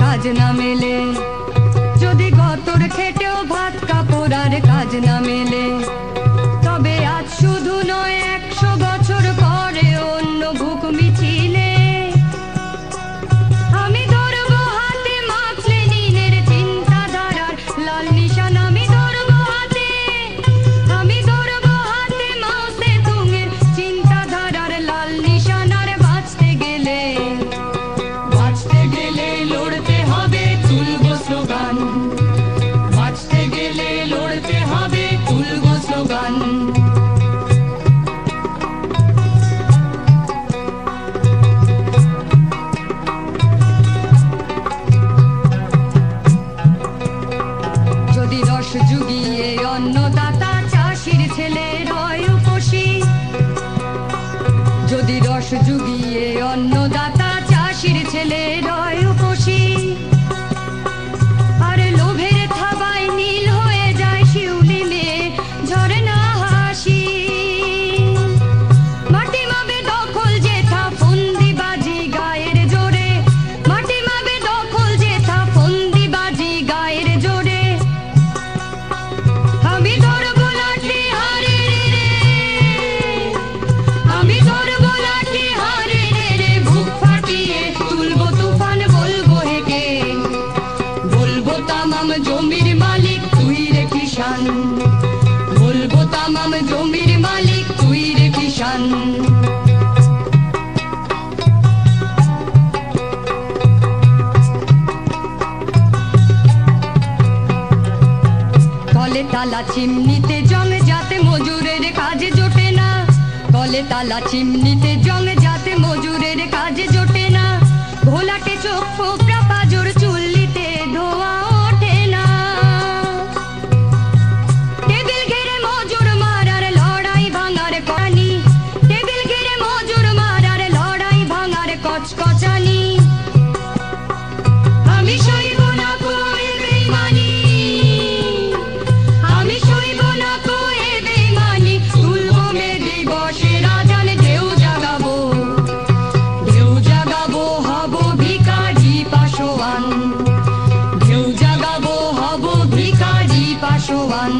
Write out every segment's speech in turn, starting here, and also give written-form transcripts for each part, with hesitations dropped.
কাজ না মেলে, যদি গতর খেটেও ভাত কাপড় আর কাজ না মেলে, তবে আজ শুধু নয় 100 বছর পরে অন্য ভুক মিছিলে আমি ধরবো হাতে মার্কস লেনিনের চিন্তাধারার লাল নিশান। আমি ধরবো হাতে, আমি ধরবো হাতে মাও সে তুঙের চিন্তাধারার লাল নিশান। আর বাঁচতে গেলে লড়তে হবে তুলবো স্লোগান, বাঁচতে গেলে লড়তে হবে তুলবো স্লোগান। যদি রস জুগিয়ে অন্নদাতা চাষির ছেলের হয় উপসী, যদি রস জুগিয়ে অন্নদাতা চাষির ছেলের হয় উপসী, আর লোভের থাবায় নীল হয়ে যায় শিউলি মেয়ে ঝরে না হাসি। মাটি মাবে দখল যেথা ফন্দিবাজি গায়ের জোরে, মাটি মাবে দখল যেথা ফন্দিবাজি গায়ের জোরে। আমি ধরবো লাঠি হারে রে, আমি ধরবো লাঠি হারে রে, বুক ফাটিয়ে তুলবো তুফান বলবো হেকে, বলবো তামাম জমির মালিক তুই রে কিষান, বলবো তামাম জমির মালিক তুই রে কিষান। কলে তালা চিমনিতে জং যাতে মজুরের কাজে জোটে না, কলে তালা চিমনিতে জং যাতে মজুরের কাজে জোটে না, ঘোলাটে চোখ ফোকরা পাজর চুল্লিতে ধোয়া ওঠে না। টেবিল ঘিরে মজুর মারার লড়াই ভাঙার কানি, টেবিল ঘিরে মজুর মারার লড়াই ভাঙার কচকচানি। আমি সইব না কোয়ে বেইমানি, আমি সইব না কোয়ে বেইমানি, তুলবো মে দিবসের আজান, ঢেউ জাগাবো, ঢেউ জাগাবো হব ভিখারি পাশোয়ান, ঢেউ জাগাবো হব ভিখারি পাশোয়ান।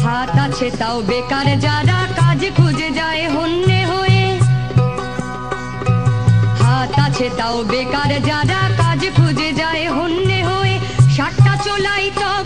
হাত আছে তাও বেকার যারা কাজ খুঁজে যায় হন্যে হয়ে, হাত আছে তাও বেকার যারা কাজ খুঁজে যায় হন্যে হয়ে, 60টা চোলাই টপ